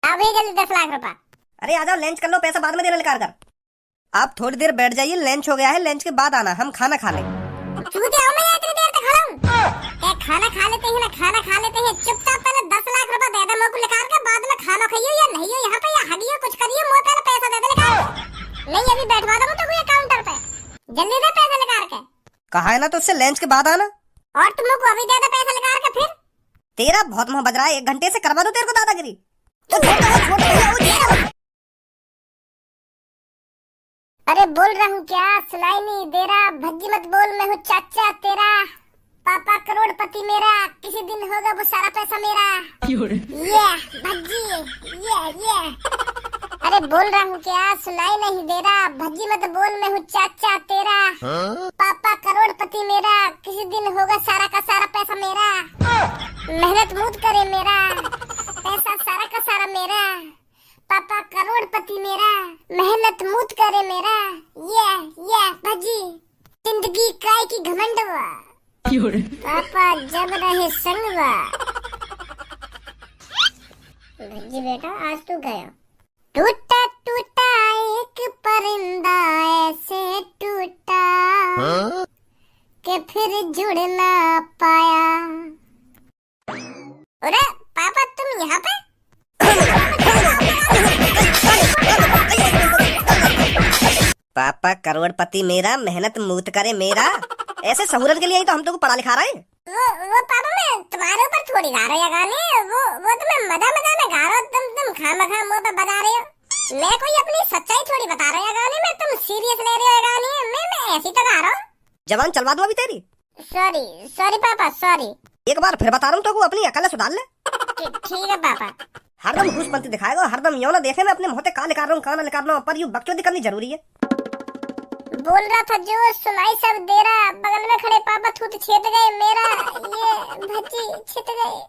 अभी जल्दी 10 लाख रुपए। अरे आ जाओ, लंच कर लो, पैसा बाद में देना निकाल कर। आप थोड़ी देर बैठ जाइए, लंच हो गया है, लंच के बाद आना, हम खाना खा लें। चूतिया हूं मैं इतनी देर तक खड़ा हूं। खाना खा लेते हैं ना, खाना खा लेते हैं। चुपचाप पहले 10 लाख रुपए दे दे मेरे को निकाल के, बाद में खाना खाइयो या नहीं हो यहाँ पे, या हगियो कुछ करियो, मुझे पहले पैसा दे दे निकाल। नहीं अभी बैठवा दो मुझे कोई काउंटर पे, जल्दी दे पैसा निकाल के। कहा है ना तो उससे लंच के बाद आना। और तुम को अभी दे दे पैसा निकाल के फिर। तेरा बहुत मुंह बज रहा है, 1 घंटे से करवा दो तेरे को दादागिरी। तो छोड़। अरे बोल रहा हूँ क्या, सुनाई नहीं दे रहा? भज्जी मत बोल, मैं हूँ चाचा तेरा, पापा करोड़पति मेरा, किसी दिन होगा वो सारा पैसा मेरा। ये भज्जी, ये अरे बोल रहा हूँ क्या, सुनाई नहीं दे रहा? भज्जी मत बोल, मैं हूँ चाचा तेरा, पापा करोड़पति मेरा, किसी दिन होगा सारा का सारा पैसा मेरा। मेहनत मूत करे मेरा, पैसा सारा का सारा मेरा, पापा करोड़पति मेरा, मेहनत मूत करे मेरा। ये भज्जी, जिंदगी काय की घमंडवा, पापा जब रहे संगवा। भज्जी बेटा आज तू गया। टूटा टूटा एक परिंदा ऐसे टूटा कि फिर जुड़ ना पाया। अरे पापा तुम यहाँ पे? पापा करोड़पति मेरा, मेहनत मूत करे मेरा, ऐसे सहूलत के लिए ही तो हम तुमको पढ़ा लिखा रहे हैं। वो पापा मैं तुम्हारे ऊपर थोड़ी गा रही है गाने, वो तो मैं मजा में गा रहा हूँ, तुम खामखा मुंह पे बजा रहे हो। मैं कोई अपनी सच्चाई थोड़ी बता रही है गाने में, तुम सीरियस ले रहे हो गाने, मैं ऐसी तो गा रहा हूँ। जवान चलवा दो अभी तेरी। सॉरी पापा सॉरी। एक बार फिर बता रहा हूँ तो अपनी अकल सुधार ले। ठीक है पापा। हरदम घूसपंती दिखाएगा, हरदम यो ना देखे मैं अपने मुंह से का निकाल रहा हूँ, का ना निकाल रहा हूँ, पर यूं बकचोदी करनी जरूरी है। बोल रहा था जो सुनाई सब दे रहा, बगल में खड़े पापा थूत छेद गए मेरा, ये भज्जी छित गए।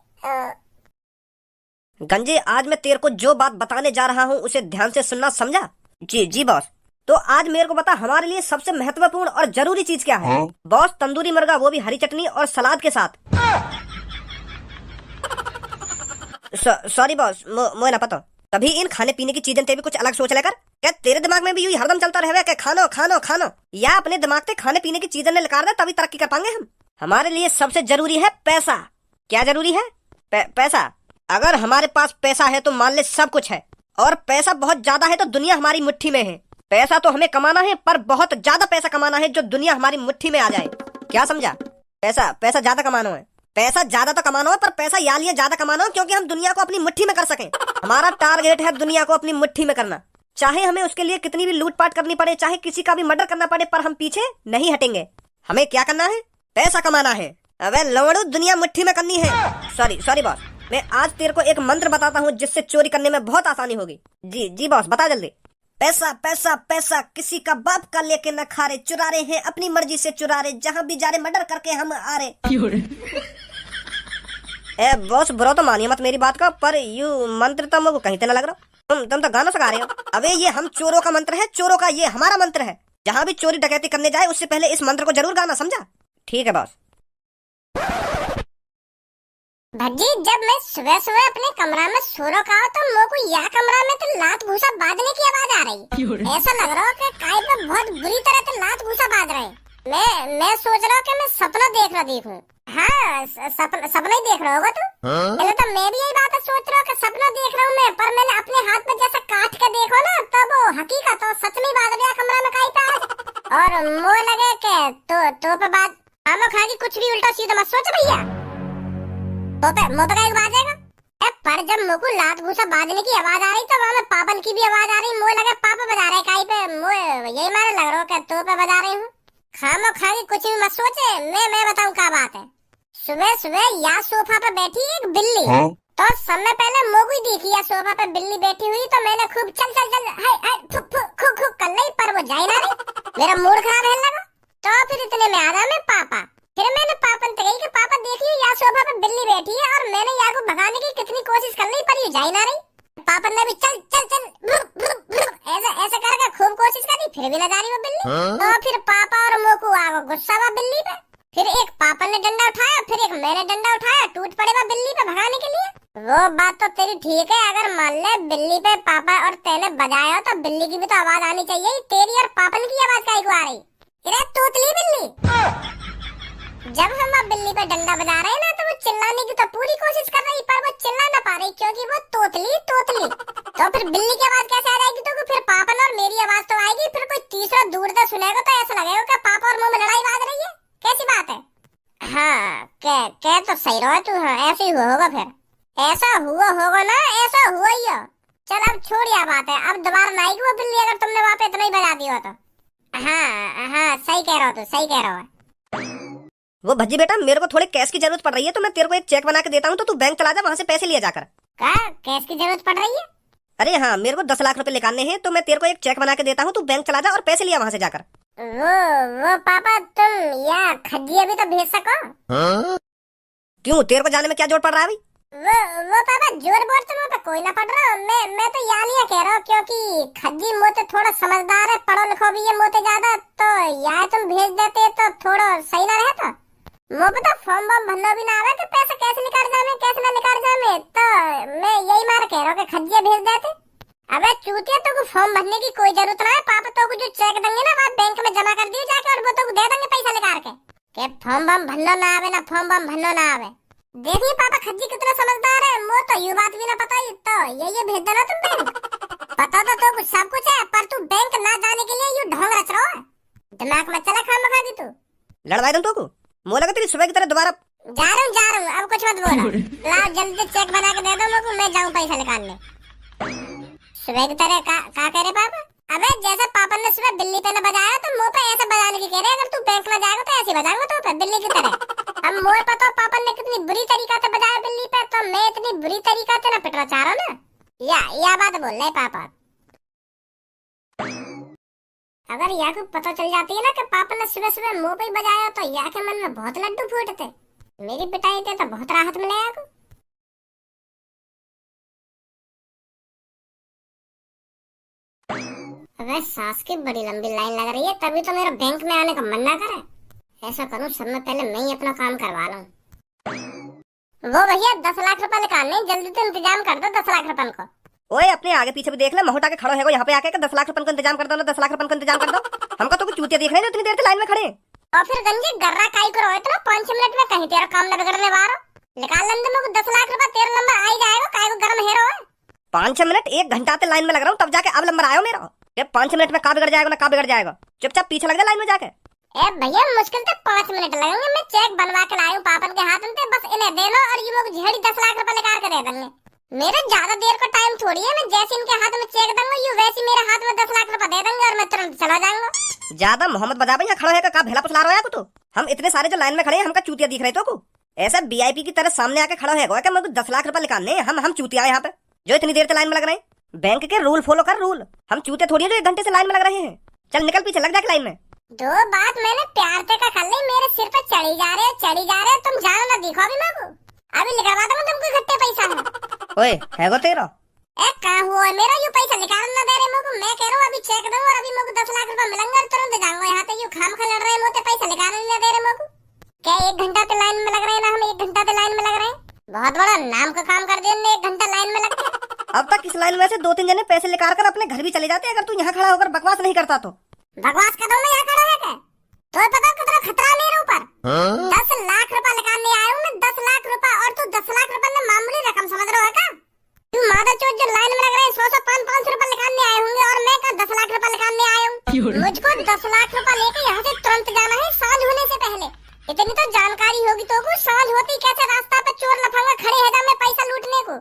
गंजे आज मैं तेरे को जो बात बताने जा रहा हूँ उसे ध्यान से सुनना, समझा? जी बॉस। तो आज मेरे को बता, हमारे लिए सबसे महत्वपूर्ण और जरूरी चीज क्या है? बॉस तंदूरी मुर्गा, वो भी हरी चटनी और सलाद के साथ। सॉरी बॉस, मुझे ना पता। तभी इन खाने पीने की चीजें ते भी कुछ अलग सोच लेकर। क्या तेरे दिमाग में भी यूं हरदम चलता रहे क्या खानो खानो खानो? या अपने दिमाग से खाने पीने की चीजें निकाल दे, तभी तरक्की कर पाएंगे हम। हमारे लिए सबसे जरूरी है पैसा। क्या जरूरी है? पैसा। अगर हमारे पास पैसा है तो मान ले सब कुछ है, और पैसा बहुत ज्यादा है तो दुनिया हमारी मुट्ठी में है। पैसा तो हमें कमाना है, पर बहुत ज्यादा पैसा कमाना है जो दुनिया हमारी मुट्ठी में आ जाए। क्या समझा? पैसा ज्यादा कमाना है। पैसा ज्यादा तो कमाना हो, पर पैसा या लिए ज्यादा कमाना हो क्योंकि हम दुनिया को अपनी मुट्ठी में कर सकें। हमारा टारगेट है दुनिया को अपनी मुट्ठी में करना, चाहे हमें उसके लिए कितनी भी लूटपाट करनी पड़े, चाहे किसी का भी मर्डर करना पड़े, पर हम पीछे नहीं हटेंगे। हमें क्या करना है? पैसा कमाना है। अबे लवड़ू, दुनिया मुट्ठी में करनी है। सॉरी बॉस, मैं आज तेरे को एक मंत्र बताता हूँ जिससे चोरी करने में बहुत आसानी होगी। जी बॉस, बता जल्दी। पैसा पैसा पैसा किसी का बाप का लेके न खा रहे, चुरा रहे हैं अपनी मर्जी से चुरा रहे, जहाँ भी जा रहे मर्डर करके हम आ रहे। ए बॉस, बुरा तो मानिए मत मेरी बात का, पर यू मंत्र तो मुझको कहीं तो न लग रहा। तुम तो गाना सिखा रहे हो। अबे ये हम चोरों का मंत्र है, चोरों का, ये हमारा मंत्र है। जहाँ भी चोरी डकैती करने जाए उससे पहले इस मंत्र को जरूर गाना, समझा? ठीक है बॉस। भज्जी जब मैं सुबह सुबह अपने कमरा में सो रखा हूँ तो मेरे को यह कमरा में तो लात घूसा बांधने की आवाज आ रही। ऐसा लग रहा है कि काय पे बहुत बुरी तरह से लात घूसा बांध रहे। मैं सोच रहा हूँ कि मैं सपना देख रहा देखूं। हाँ सपना ही देख रहा होगा तू। पहले तो मैं भी यही बात सोच रहा हूँ कि सपना देख रहा हूँ मैं, पर मैंने अपने हाथ में जैसा काट के देखो ना तब वो हकीकत और सच में बांध गया कमरा में काय पे। और मुँह लगे के तो पे बात आमो खा की कुछ भी उल्टा सीधा मत सोच भैया, पर जब मुझको लात घूसा बांधने की आवाज आ रही तो वहाँ में पापन की भी आवाज आ रही। मुझे लगा पापा बजा रहे काई पे, यही मारे लग रहा है तो पे बजा रही हूँ। खामो खागी कुछ भी मत सोचे, मैं बताऊँ क्या बात है। सुबह सुबह या सोफा पे बैठी एक बिल्ली, तो समय पहले मुझको ही देखी या सोफा पे बिल्ली बैठी हुई, तो मैंने खूब चल खुक कर ली, पर वो जाए ना रही। मेरा मूड खराब है लगा, तो फिर इतने में आ रहा मैं पापा। फिर मैंने पापन से कही कि पापा देखिए या सोफा पे बिल्ली बैठी है, और मैंने या को भगाने की कितनी कोशिश कर ली पर ये जा ही ना रही। पापन ने भी चल ऐसा करके खूब कोशिश करी, फिर भी ना जा रही वो बिल्ली। तो फिर पापा और मोकू आ गए गुस्सा हुआ बिल्ली पे। फिर एक पापन ने डंडा उठाया, फिर एक मैंने डंडा उठाया, टूट पड़े वह बिल्ली पे भगाने के लिए। वो बात तो तेरी ठीक है, अगर मान ले बिल्ली पे पापा और तेने बजाया तो बिल्ली की भी तो आवाज आनी चाहिए। तेरी और पापन की आवाज काहे को आ रही? अरे तोतली बिल्ली, जब हम अब बिल्ली पे डंडा बजा रहे हैं ना तो वो चिल्लाने की तो पूरी कोशिश कर रही, पर वो चिल्ला ना पा रही क्योंकि वो तोतली तोतली। तो फिर बिल्ली की आवाज कैसे आ जाएगी? तो फिर पापन और मेरी आवाज तो आएगी, फिर कोई तीसरा दूर से सुनेगा तो ऐसा लगेगा कि पापा और मुंह में लड़ाई बाज रही है। कैसी बात है? हाँ कह तो सही रहा तू। हाँ ऐसे ही होगा, फिर ऐसा हुआ होगा ना, ऐसा हुआ ही हो। चल अब छोड़ यह बात है, अब दोबारा ना आएगी वो बिल्ली अगर तुमने वहाँ पे इतना ही बजा दिया तो। हाँ सही कह रहा हो, तू सही कह रहा है। वो भज्जी बेटा, मेरे को थोड़े कैश की जरूरत पड़ रही है, तो मैं तेरे को एक चेक बना के देता हूँ, तो तू बैंक चला जा, वहाँ से पैसे लिया जाकर। क्या कैश की जरूरत पड़ रही है? अरे हाँ, मेरे को 10 लाख रुपए निकालने हैं, तो मैं तेरे को एक चेक बना के देता हूँ, तू बैंक चला जा और पैसे लिया वहाँ से जाकर। वो पापा तुम या खज्जिया भी तो भेज सको। क्यों, तेरे को जाने में क्या जोर पड़ रहा है भाई? वो पापा जोर बोर तो मुझे कोई ना पड़ रहा। मैं तो यहाँ लिया कह रहा हूँ क्योंकि खज्जी मोते थोड़ा समझदार है, पढ़ो लिखो भी है मोते ज्यादा, तो यहाँ तुम भेज देते तो थोड़ा सही ना रहता। मो पता फॉर्म बम भरना भी ना आवे कि पैसा कैसे निकाल जामे कैसे ना निकाल जामे, तो मैं यही मार कह रहा हूँ कि खज्जिया भेज देते। अबे चूतिया, तो को फॉर्म भरने की कोई जरूरत ना है, पापा तो को जो चेक देंगे ना बात बैंक में जमा कर दियो जाके, और वो तो दे देंगे पैसा निकाल के फॉर्म बम भरना ना आवे ना फॉर्म बम भरना ना आवे। देखिए पापा खज्जी कितना समझदार है, मो तो ये बात भी ना पता ही, तो ये भेज देना तुम बैंक। पता तो कुछ सब कुछ है, पर तू बैंक ना जाने के लिए यू ढोंग रच रहा है, दिमाग में चला खाम खा दी तू। लड़वाई दूं तो को मो लगा तेरी सुबह की तरह दोबारा। जा रहा हूँ, अब कुछ मत बोला। लाओ जल्दी चेक बना के दे दो मुझको, मैं जाऊँ पैसा निकालने। सुबह की तरह का कह रहे पापा? अबे जैसे पापा ने सुबह बिल्ली पे न बजाया तो मुंह पे ऐसे बजाने की कह रहे, अगर तू बैंक में जाएगा तो ऐसे बजाऊंगा तो पे बिल्ली की तरह। अब मोर पता पापा ने कितनी बुरी तरीका से बजाया बिल्ली पे, तो मैं इतनी बुरी तरीका से ना पिटना चाह रहा ना। या बात बोल रहे पापा। अगर यहाँ को पता चल जाती है ना कि पापा ने सुबह सुबह मुंह पे बजाया तो यहाँ के मन में बहुत लड्डू फूटते, मेरी पिटाई थे तो बहुत राहत मिले यहाँ को। अबे सास की बड़ी लंबी लाइन लग रही है, तभी तो मेरा बैंक में आने का मन ना करे। ऐसा करूं सब में पहले मैं ही अपना काम करवा लूं। वो भैया 10 लाख रुपए निकालने, जल्दी से इंतजाम कर दो 10 लाख रुपए को। ओए अपने आगे पीछे भी देख ले, महोटा के खड़ो है वो यहाँ पे आके 10 लाख रुपए का इंतजाम कर दो ना, 10 लाख रुपए का इंतजाम कर दो। हमको तो कुछ चूतिया देख रहे हैं जो इतनी देर से लाइन में खड़े। और फिर गंजे गर्रा काई करो इतना, 5-6 मिनट में कहीं तेरा काम न बिगड़ने वाला। निकाल लेंगे मुझको 10 लाख रुपए, तेरा नंबर आ ही जाएगा, काई को गरम हेरो है। 5-6 मिनट 1 घंटा से लाइन में लग रहा हूँ, तब जाके अब नंबर आयो मेरा। ये 5-6 मिनट में का बिगड़ जाएगा ना का बिगड़ जाएगा, चुपचाप पीछे लग जा लाइन में जाके। ए भैया मुश्किल से 5 मिनट लगेंगे, मैं चेक बनवा के लाऊं पापन के हाथ में, बस इन्हें दे लो और ये लोग झड़ी 10 लाख रुपए निकाल के दे देंगे। मेरे ज्यादा देर का टाइम थोड़ी है, मैं जैसे इनके हाथ में चेक दूंगा यू वैसे मेरे हाथ में 10 लाख रुपए दे देंगे और मैं तुरंत चला जाऊंगा। ज्यादा मोहम्मद बजा भैया खड़ा है का भेला पसला रहा है को, तो हम इतने सारे जो लाइन में खड़े हैं हमका चूतिया दिख रहे तो को, ऐसा वीआईपी की तरह सामने आके खड़ा है क्या मेरे को 10 लाख रुपए निकालने, हम चूतिया यहाँ पे जो इतनी देर से लाइन में लग रहे हैं। बैंक के रूल फॉलो कर, रूल। हम चूते थोड़ी है जो 1 घंटे से लाइन में लग रहे हैं। चल निकल पीछे लग जा लाइन में। दो बात मैंने प्यार से कर ली, मेरे सिर पे चढ़ी जा रहे तुम जानो ना, दिखो अभी मेरे को, अभी निकलवा दूंगा तुमको इकट्ठे पैसा है। ओए है वो तेरा कहाँ हुआ मेरा यू पैसा निकाल ना दे रहे मुझको, मैं कह रहा हूँ अभी चेक दूं और अभी मुझको 10 लाख रुपए मिलेंगे और तुरंत जाऊंगा यहाँ पे, यू खाम खा लड़ रहे मुझे पैसा निकाल नहीं दे रहे मुझको। क्या 1 घंटा से लाइन में लग रहे हैं ना, हम 1 घंटा से लाइन में लग रहे हैं, बहुत बड़ा नाम का काम कर दिया 1 घंटा लाइन में लग के। अब तक इस लाइन में से 2-3 जने पैसे निकाल कर अपने घर भी चले जाते अगर तू यहाँ खड़ा होकर बकवास नहीं करता तो। बकवास कर दो मैं यहाँ खड़ा है क्या? तो पता कितना खतरा मेरे ऊपर। 10 लाख रुपए निकालने आया हूँ मैं, 10 लाख रुपए, और तू 10 लाख रुपए में मामूली रकम समझ रहा है क्या? तू मादा चोट जो लाइन में लग रहे हैं 100-500 रुपए निकालने आए होंगे और मैं क्या 10 लाख रुपए निकालने आया हूँ। मुझको 10 लाख रुपए लेके यहाँ से तुरंत जाना है सांझ होने से पहले। इतनी तो जानकारी होगी तो को सांझ होती कैसे रास्ता पे चोर लफंगा खड़े है मैं पैसा लूटने को।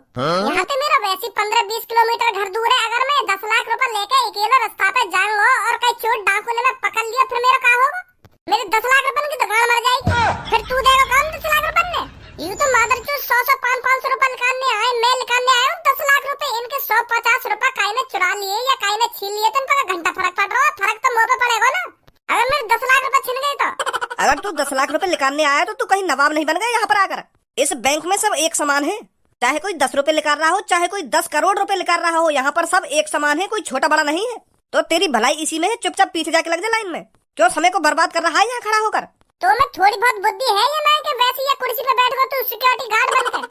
यहाँ से मेरा वैसे 15-20 किलोमीटर घर दूर है, अगर मैं 10 लाख रुपए लेके अकेला रास्ता पे जाऊंगा और कहीं चोर डाकू ने मैं पकड़ लिया फिर मेरा क्या होगा? मेरे 10 लाख रुपए की दुकान मर जाएगी, फिर तू देगा काम 10 लाख रुपए ने? यूं तो मादर चोर 100-500 रुपए निकालने आए, मैं निकालने आया हूँ 10 लाख रुपए, इनके 150 रुपए काई ने चुरा लिए या काई ने छीन लिए तो इनका घंटा फर्क पड़ रहा है, फर्क तो मुँह पे पड़ेगा ना। अगर मेरे 10 लाख रुपए छिन गए तो अगर तू 10 लाख रुपए निकालने आया तो तू कहीं नवाब नहीं बन गया यहाँ पर आकर। इस बैंक में सब एक समान है, चाहे कोई 10 रुपए निकाल रहा हो चाहे कोई 10 करोड़ रुपए निकाल रहा हो, यहाँ पर सब एक समान है, कोई छोटा बड़ा नहीं है। तो तेरी भलाई इसी में है, चुपचाप पीछे जाके लग जा लाइन में, क्यों समय को बर्बाद कर रहा है यहाँ खड़ा होकर। तो मैं थोड़ी बहुत बुद्धि है या नहीं कि वैसे ये कुर्सी पे बैठ गो तू सिक्योरिटी गार्ड बन के?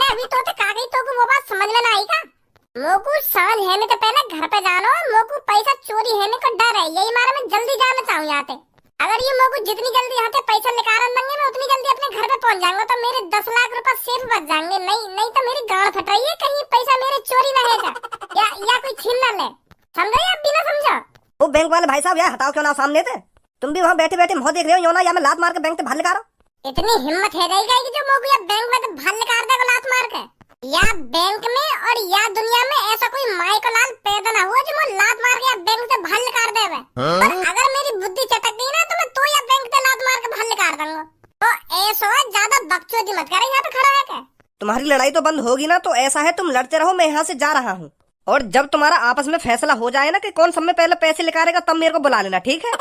अभी तो कागज मिलन आई का? मोकू सांझ हेने तो पहले घर पे जानो, मोकू पैसा चोरी हेने को डर है, यही मारे मैं जल्दी जाना चाहूँ यहाँ से। अगर ये मोकू जितनी जल्दी यहाँ से पैसा निकाल देंगे मैं उतनी जल्दी अपने घर पे पहुँच जाऊंगा, तो मेरे 10 लाख रुपए सेफ बच जाएंगे। नहीं तो मेरी गांड फट रही है, कहीं पैसा मेरे चोरी न है या कोई छीन न ले। समझो या बिना समझो? वो बैंक वाले भाई साहब यार हटाओ क्यों ना सामने थे, तुम भी वहाँ बैठे बैठे मुँह देख रहे हो, यो ना या मैं लात मार के बैंक से बाहर निकालो। इतनी हिम्मत है रहेगा कि जो मोकू या बैंक में तो भाल निकाल देगा लात मार के, या बैंक में और या दुनिया में ऐसा कोई माई को लाल पैदा ना हुआ जो मुझे लात मार के या बैंक से भाल निकाल देवे। और अगर मेरी बुद्धि चटक गई ना तो मैं तो या बैंक से लात मार के भाल निकाल दूंगा। तो ऐसा है, ज्यादा बकचोदी मत करे, यहाँ पे खड़ा है क्या? तुम्हारी लड़ाई तो बंद होगी ना, तो ऐसा है तुम लड़ते रहो, मैं यहाँ से जा रहा हूँ, और जब तुम्हारा आपस में फैसला हो जाए ना कि कौन सब में पहले पैसे निकालेगा तब मेरे को बुला लेना, ठीक है?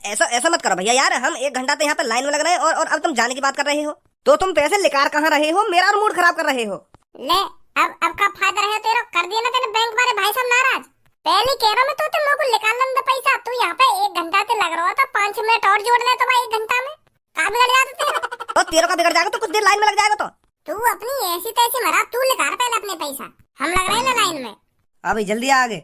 ऐसा मत करो भैया यार, हम 1 घंटा तो यहाँ पे लाइन में लग रहे हैं और अब तुम जाने की बात कर रहे हो, तो तुम पैसे निकाल कहाँ रहे हो, मेरा और मूड खराब कर रहे हो। ले अब का फायदा रहे तेरा, कर दिया ना तेरे बैंक वाले भाई साहब नाराज। पहले कह रहा मैं तो मोकू निकाल लेंगे पैसा, तू यहाँ पे 1 घंटा से लग रहा था, 5 मिनट और जोड़ ले तो भाई 1 घंटा में का बिगड़ जाता तेरा। और तेरे का बिगड़ जाएगा तो कुछ देर लाइन में लग जाएगा। तो तू अपनी ऐसी तैसी मरा, तू निकाल पहले अपने पैसा, हम लग रहे हैं ना लाइन में। अभी जल्दी आगे।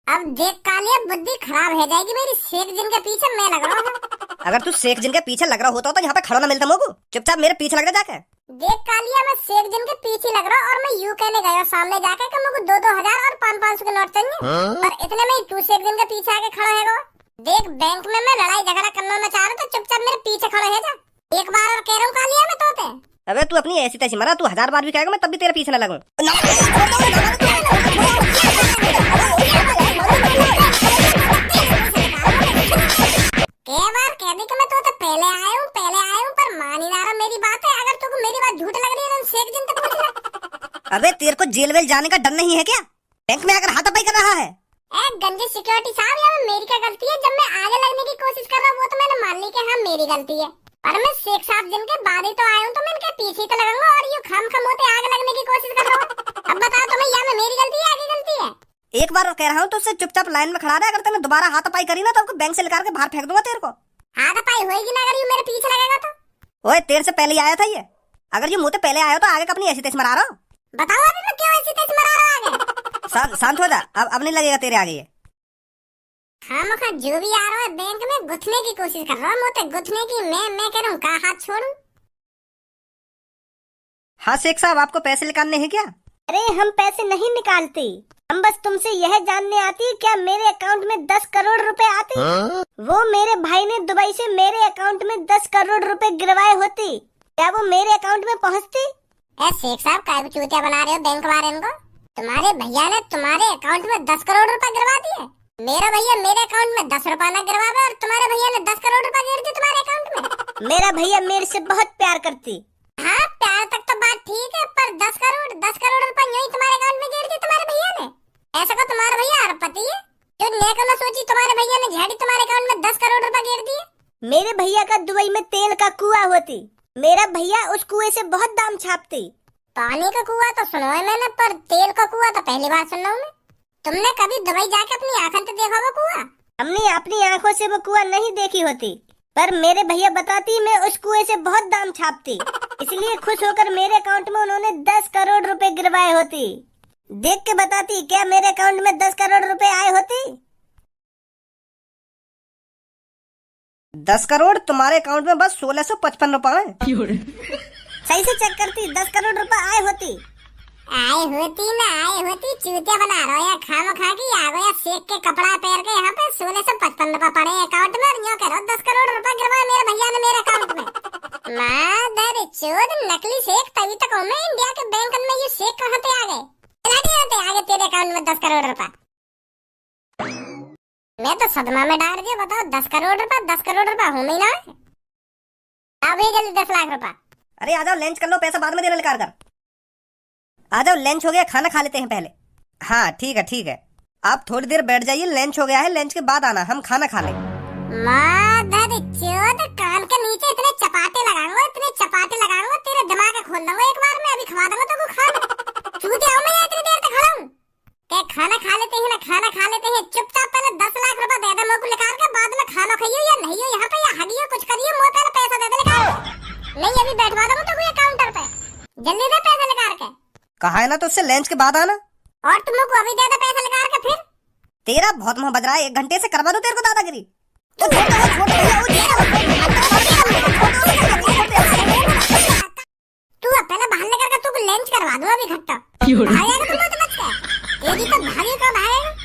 अब देख कालिया बुद्धि खराब हो जाएगी मेरी, शेख जिन के पीछे मैं लग रहा हूँ। अगर तू शेख जिन के पीछे लग रहा होता तो यहाँ पे खड़ा ना मिलता मोकू, चुपचाप मेरे पीछे लग जा जाके। देख कालिया मैं शेख जिन के पीछे लग रहा हूँ और मैं यूं कहने गया सामने जाके कि मुझे 2-2 हजार और 500 के नोट चाहिए, और इतने में तू शेख जिन के पीछे आके खड़ा है। देख बैंक में मैं लड़ाई झगड़ा करना न चाह रहा, तो चुपचाप मेरे पीछे खड़ा है जा। एक बार और कह रहा हूँ कालिया मैं तोते। अबे तू अपनी ऐसी तैसी मरा, तू 1000 बार भी कहेगा मैं तब भी तेरे पीछे न लगूं। कह दी कि मैं तो पहले आया हूँ पर मान ही ना रहा मेरी बात है। अगर तुमको मेरी बात झूठ लग रही है तो शेख जिन तक पूछ ले। अबे तेरे को जेल वेल जाने का डर नहीं है क्या? बैंक में आकर हाथापाई कर रहा है। गंजे सिक्योरिटी साहब, यहाँ मेरी क्या गलती है? जब मैं आगे लगने की कोशिश कर रहा हूँ वो तो मैंने मान ली कि हाँ मेरी गलती है, पर मैं शेख साहब जिन के बाद ही तो आया हूँ, तो मैं इनके पीछे तो लगूंगा और ये खम होते आगे लगने की कोशिश कर रहा हूँ। अब बताओ तुम्हें यहाँ में मेरी गलती है आगे गलती है? एक बार कह रहा हूँ तो उससे चुपचाप लाइन में खड़ा रहे, अगर तूने दोबारा हाथापाई करी ना तो बैंक से निकाल के बाहर फेंक दूंगा तेरे को। हाथापाई होगी ना अगर ये मेरे पीछे लगेगा तो? ओए तेरे से पहले आया था ये, अगर ये मुँह से पहले आया तो आगे अपनी ऐसी तैसी मरा रहा हूँ। बताओ अभी मैं क्यों ऐसी तैसी मरा रहा आगे? शांत हो जा, अब नहीं लगेगा तेरे आगे ये। खामखा जो भी आ रहा है बैंक में गुथने की कोशिश कर रहा है, मुझे गुथने की। मैं कह रहा हूँ कहाँ हाथ छोड़ूं? हाँ शेख साहब, आपको पैसे निकालने हैं क्या? अरे हम पैसे नहीं निकालते, हम बस तुमसे यह जानने आती क्या मेरे अकाउंट में 10 करोड़ रुपए आते। वो मेरे भाई ने दुबई से मेरे अकाउंट में 10 करोड़ रुपए गिरवाए होते, क्या वो मेरे अकाउंट में पहुँचते? शेख साहब काय चूतिया बना रहे हो बैंक वाले को? तुम्हारे भैया ने तुम्हारे अकाउंट में 10 करोड़ रुपए गिरवा दिए। मेरा भैया मेरे अकाउंट में 10 रुपए न गिरवावे और तुम्हारे भैया ने 10 करोड़ रुपए गिर दिए तुम्हारे अकाउंट में। मेरा भैया मेरे से बहुत प्यार करती। हाँ प्यार तक तो बात ठीक है, पर 10 करोड़ रुपए यूं तुम्हारे अकाउंट में गिर दिए तुम्हारे भैया ने। ऐसा को तुम्हारा भैया अरबपति है जो नेक न सोची तुम्हारे भैया ने झाड़ी तुम्हारे अकाउंट में 10 करोड़ रुपए गिर दिए। मेरे भैया का दुबई में तेल का कुआं होती, मेरा भैया उस कुएं से बहुत दाम छापती। पानी का कुआं तो सुना है मैंने, पर तेल का कुआं तो पहली बार सुन रहा हूँ मैं। तुमने कभी दुबई जाके अपनी आंखों से देखा वो कुआं? हमने अपनी आंखों से वो कुआं नहीं देखी होती, पर मेरे भैया बताती मैं उस कुएं से बहुत दाम छापती, इसलिए खुश होकर मेरे अकाउंट में उन्होंने 10 करोड़ रुपए गिरवाए होती। देख के बताती क्या मेरे अकाउंट में 10 करोड़ रुपए आए होती? 10 करोड़ तुम्हारे अकाउंट में बस 1655 रुपए। सही से चेक करती, 10 करोड़ रुपए आए होती। आए होती चूतिया बना रहा है खाम खा की आ गया शेख के कपड़ा पहन के यहाँ पे 1655 रुपए पड़े अकाउंट में, और कह रहा 10 करोड़ रुपए गिरवाए मेरे भैया ने मेरे अकाउंट में। मादर चोद नकली शेख, तभी तक हूँ मैं इंडिया के बैंक में ये शेख कहाँ पे आ गए? आगे तेरे अकाउंट में 10 करोड़ रुपए। मैं तो सदमा में डाल दिया। बताओ 10 करोड़ रुपए हूँ नहीं ना? अभी जल्दी 10 लाख रुपए। अरे आ जाओ लंच कर लो, पैसा बाद में देना निकाल कर। आ जाओ लंच हो गया, खाना खा लेते हैं पहले। हाँ ठीक है, आप थोड़ी देर बैठ जाइए, लंच हो गया है, लंच के बाद आना, हम खाना खा लें। मादर चोद कान के नीचे इतने चपाटे लगाऊंगा तेरे दिमाग खोल दूंगा एक बार में। अभी खवा दूंगा तो को खा चूतिया हूं मैं इतनी देर तक खड़ा हूं। क्या खाना खा लेते हैं ना, खाना खा लेते हैं। चुपचाप पहले 10 लाख रुपए दे दे मेरे को निकाल के, बाद में खाना खाइयो या नहीं हो यहाँ पे, या हगियो कुछ करियो, मुझे पहले पैसा दे दे निकाल। नहीं अभी बैठवा दूंगा तो कोई काउंटर पे, जल्दी दे पैसा निकाल के। कहा है ना तो उससे लंच के बाद आना। और तुम लोग को अभी दे दे पैसा लगा के फिर। तेरा बहुत मुंह बज रहा है, 1 घंटे से करवा दो तेरे को दादागिरी। तो छोड़ दो, छोड़ तू पहले बहाने करके तू लंच करवा दो अभी घट्टा। भागेगा तुम लोग समझ के? तेरी तो भागी कब आएगा?